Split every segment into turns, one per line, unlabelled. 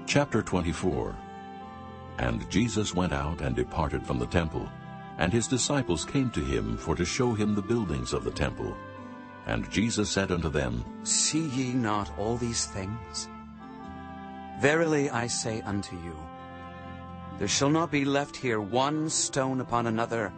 Chapter 24. And Jesus went out and departed from the temple, and his disciples came to him for to show him the buildings of the temple. And Jesus said unto them,
See ye not all these things? Verily I say unto you, there shall not be left here one stone upon another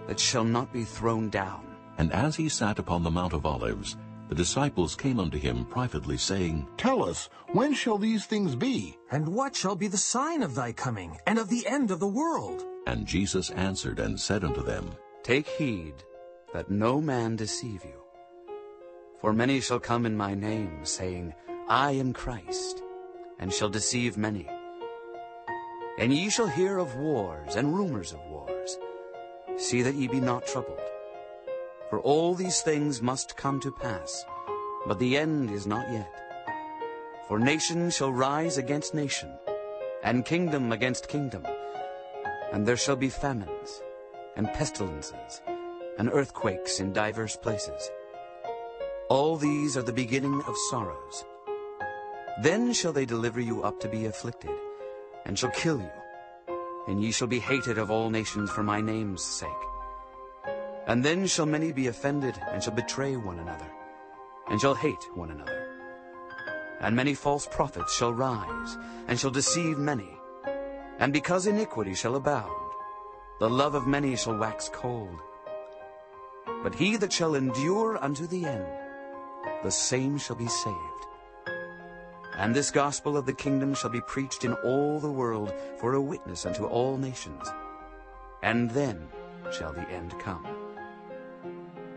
that shall not be thrown down.
And as he sat upon the Mount of Olives, the disciples came unto him privately, saying,
Tell us, when shall these things be?
And what shall be the sign of thy coming, and of the end of the world?
And Jesus answered and said unto them,
Take heed that no man deceive you. For many shall come in my name, saying, I am Christ, and shall deceive many. And ye shall hear of wars and rumors of wars. See that ye be not troubled. For all these things must come to pass, but the end is not yet. For nation shall rise against nation, and kingdom against kingdom. And there shall be famines, and pestilences, and earthquakes in divers places. All these are the beginning of sorrows. Then shall they deliver you up to be afflicted, and shall kill you. And ye shall be hated of all nations for my name's sake. And then shall many be offended, and shall betray one another, and shall hate one another. And many false prophets shall rise, and shall deceive many. And because iniquity shall abound, the love of many shall wax cold. But he that shall endure unto the end, the same shall be saved. And this gospel of the kingdom shall be preached in all the world for a witness unto all nations. And then shall the end come.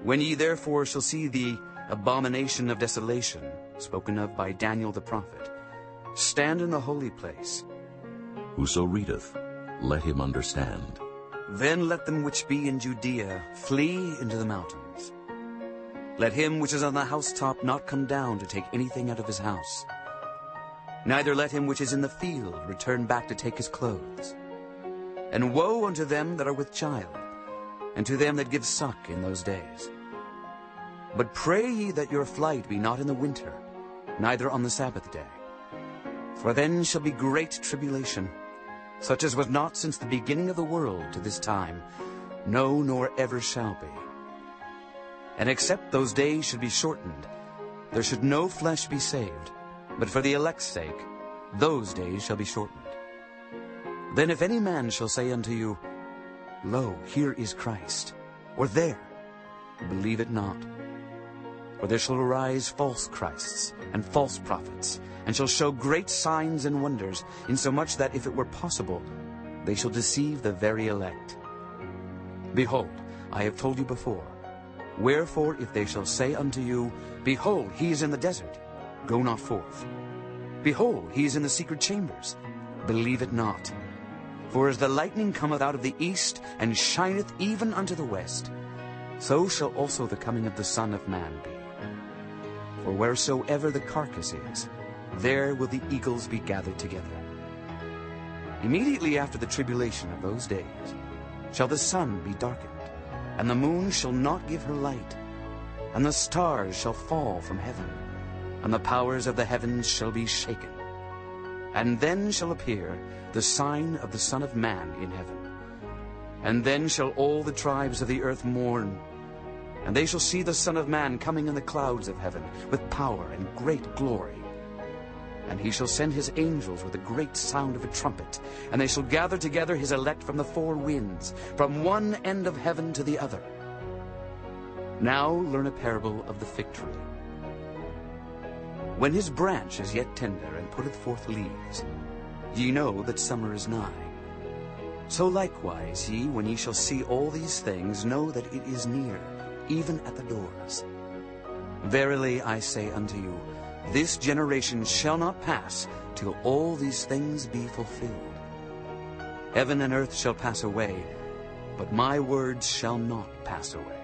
When ye therefore shall see the abomination of desolation, spoken of by Daniel the prophet, stand in the holy place.
Whoso readeth, let him understand.
Then let them which be in Judea flee into the mountains. Let him which is on the housetop not come down to take anything out of his house. Neither let him which is in the field return back to take his clothes. And woe unto them that are with child, and to them that give suck in those days. But pray ye that your flight be not in the winter, neither on the Sabbath day. For then shall be great tribulation, such as was not since the beginning of the world to this time, no, nor ever shall be. And except those days should be shortened, there should no flesh be saved, but for the elect's sake, those days shall be shortened. Then if any man shall say unto you, Lo, here is Christ, or there, believe it not. For there shall arise false Christs and false prophets, and shall show great signs and wonders, insomuch that if it were possible, they shall deceive the very elect. Behold, I have told you before. Wherefore, if they shall say unto you, Behold, he is in the desert, go not forth. Behold, he is in the secret chambers, believe it not. For as the lightning cometh out of the east, and shineth even unto the west, so shall also the coming of the Son of Man be. For wheresoever the carcass is, there will the eagles be gathered together. Immediately after the tribulation of those days shall the sun be darkened, and the moon shall not give her light, and the stars shall fall from heaven, and the powers of the heavens shall be shaken. And then shall appear the sign of the Son of Man in heaven. And then shall all the tribes of the earth mourn, and they shall see the Son of Man coming in the clouds of heaven with power and great glory. And he shall send his angels with a great sound of a trumpet, and they shall gather together his elect from the four winds, from one end of heaven to the other. Now learn a parable of the fig tree. When his branch is yet tender and putteth forth leaves, ye know that summer is nigh. So likewise ye, when ye shall see all these things, know that it is near, even at the doors. Verily I say unto you, this generation shall not pass till all these things be fulfilled. Heaven and earth shall pass away, but my words shall not pass away.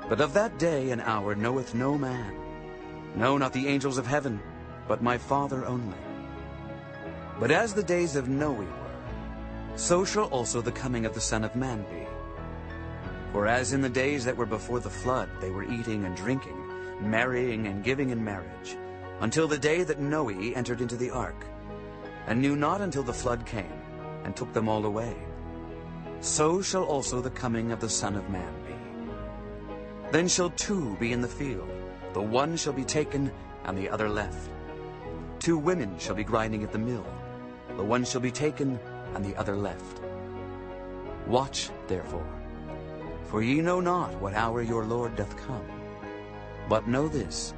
But of that day and hour knoweth no man, no, not the angels of heaven, but my Father only. But as the days of Noe were, so shall also the coming of the Son of Man be. For as in the days that were before the flood, they were eating and drinking, marrying and giving in marriage, until the day that Noe entered into the ark, and knew not until the flood came, and took them all away. So shall also the coming of the Son of Man be. Then shall two be in the field, the one shall be taken, and the other left. Two women shall be grinding at the mill, the one shall be taken, and the other left. Watch, therefore, for ye know not what hour your Lord doth come. But know this,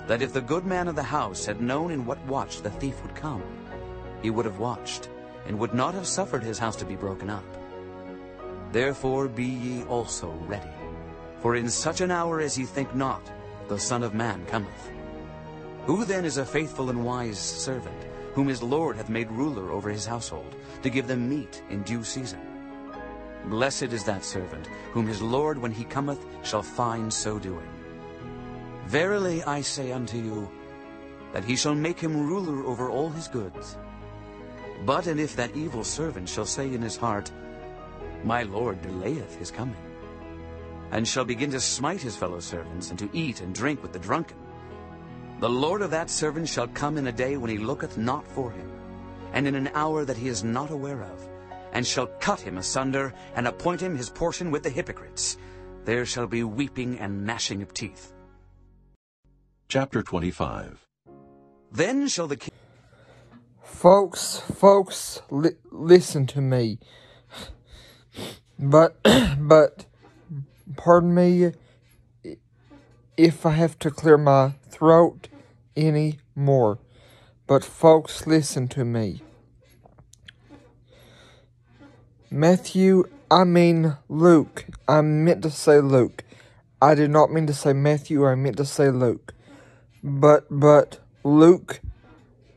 that if the good man of the house had known in what watch the thief would come, he would have watched, and would not have suffered his house to be broken up. Therefore be ye also ready, for in such an hour as ye think not, the Son of Man cometh. Who then is a faithful and wise servant, whom his Lord hath made ruler over his household, to give them meat in due season? Blessed is that servant, whom his Lord, when he cometh, shall find so doing. Verily I say unto you, that he shall make him ruler over all his goods. But and if that evil servant shall say in his heart, My Lord delayeth his coming, and shall begin to smite his fellow servants, and to eat and drink with the drunken, the Lord of that servant shall come in a day when he looketh not for him, and in an hour that he is not aware of, and shall cut him asunder, and appoint him his portion with the hypocrites. There shall be weeping and gnashing of teeth.
Chapter 25.
Then shall the king...
Folks, listen to me. But, pardon me if I have to clear my throat any more. But folks, listen to me. Luke. I meant to say Luke. I did not mean to say Matthew, I meant to say Luke. But Luke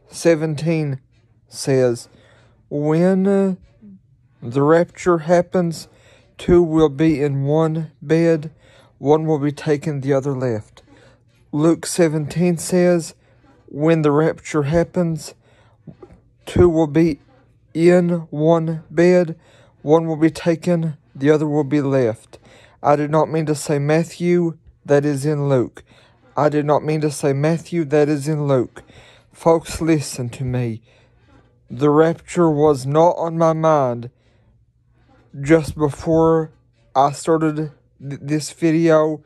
17 says, when the rapture happens, two will be in one bed, one will be taken, the other left. Luke 17 says, when the rapture happens, two will be in one bed, one will be taken, the other will be left. I did not mean to say Matthew, that is in Luke. I did not mean to say Matthew, that is in Luke. Folks, listen to me. The rapture was not on my mind just before I started this video.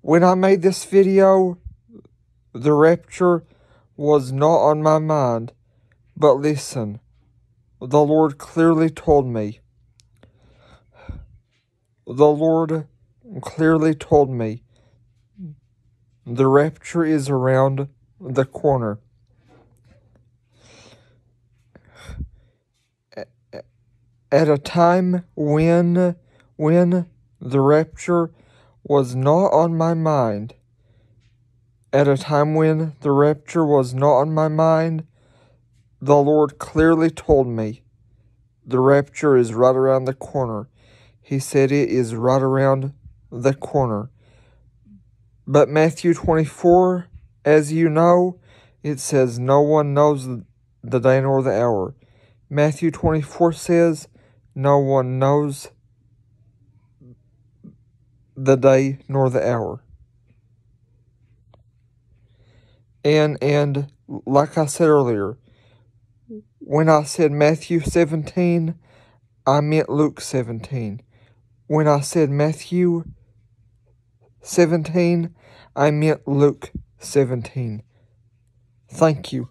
When I made this video, the rapture was not on my mind. But listen, the Lord clearly told me. The Lord clearly told me the rapture is around the corner. At a time when the rapture was not on my mind, the Lord clearly told me the rapture is right around the corner. He said it is right around the corner. But Matthew 24, as you know, it says no one knows the day nor the hour. Matthew 24 says no one knows the day nor the hour. And like I said earlier, when I said Matthew 17, I meant Luke 17. When I said Matthew 17, I meant Luke 17. Thank you.